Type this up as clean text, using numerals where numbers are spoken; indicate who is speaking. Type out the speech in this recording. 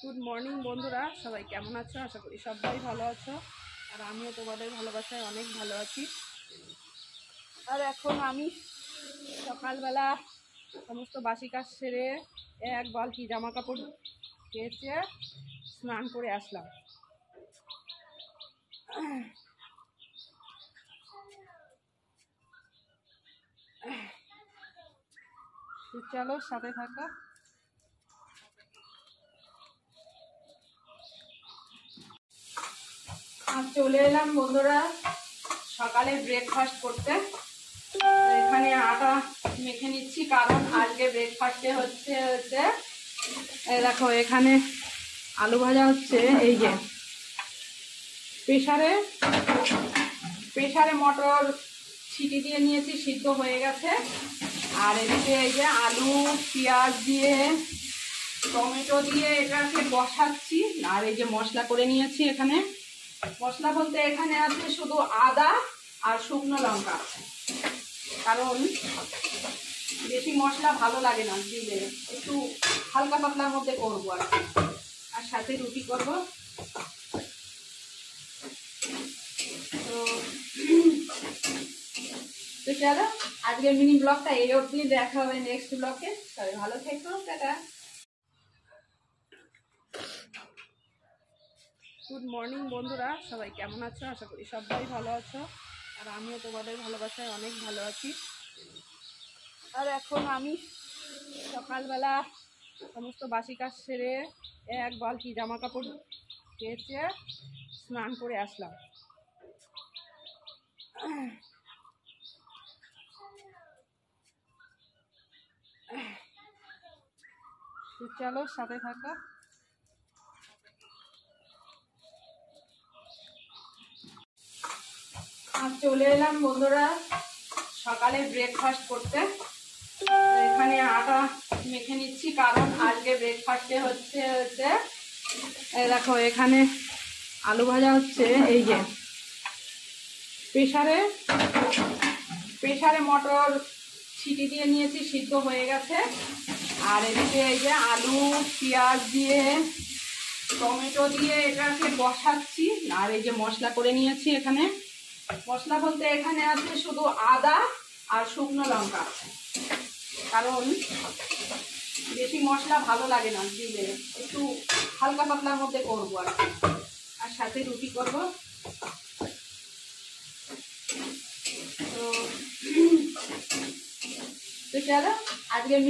Speaker 1: Good morning বন্ধুরা, সবাই কেমন আছো? আশা করি সবাই ভালো আছো। আর আমিও তোমাদের ভালোবাসায় অনেক ভালো আছি। আর এখন আমি সকালবেলা সমস্ত বাসি কাজ সেরে এক বালতি জামা কাপড় কেচে স্নান করে আসলাম। চলো সাথে থাকো। আর চলে এলাম বন্ধুরা সকালে ব্রেকফাস্ট করতে। এখানে আটা মেখে নিচ্ছি, কারণ আজকে ব্রেকফাস্টে হচ্ছে দেখো এখানে আলু ভাজা হচ্ছে। এই যে প্রেসারে মটর ছিটি দিয়ে নিয়েছি, সিদ্ধ হয়ে গেছে। আর এদিকে এই যে আলু পেঁয়াজ দিয়ে টমেটো দিয়ে এটাকে বসাচ্ছি। আর এই যে মশলা করে নিয়েছি। এখানে মশলা বলতে এখানে আছে শুধু আদা আর শুকনো লঙ্কা, কারণ বেশি মশলা ভালো লাগে না দিলে, একটু হালকা পাতলার মধ্যে করবো আর সাথে রুটি করব। তো চলো আজকের মিনি ব্লগটা এই অবধি, দেখা হবে নেক্সট ব্লগে। সবাই ভালো থেকো, টাটা। গুড মর্নিং বন্ধুরা, সবাই কেমন আছো? আশা করি সবাই ভালো আছো। আর আমিও তোমাদের ভালোবাসায় অনেক ভালো আছি। আর এখন আমি সকালবেলা সমস্ত বাসি কাজ সেরে এক বালতি জামা কাপড় কেচে স্নান করে আসলাম। চলো সাথে থাকো। আর চলে এলাম বন্ধুরা সকালে ব্রেকফাস্ট করতে। এখানে আটা মেখে নিচ্ছি, কারণ আজকে ব্রেকফাস্টে হচ্ছে দেখো এখানে আলু ভাজা হচ্ছে। এই যে প্রেসারে মটর ছিটি দিয়ে নিয়েছি, সিদ্ধ হয়ে গেছে। আর এদিকে এই যে আলু পেঁয়াজ দিয়ে টমেটো দিয়ে এটাকে বসাচ্ছি। আর এই যে মশলা করে নিয়েছি। এখানে মশলা বলতে এখানে আছে শুধু আদা আর শুকনো লঙ্কা, কারণ বেশি মশলা ভালো লাগে না দিলে, একটু হালকা পাতলার মধ্যে করবো আর সাথে রুটি করব। তো চলো আজকের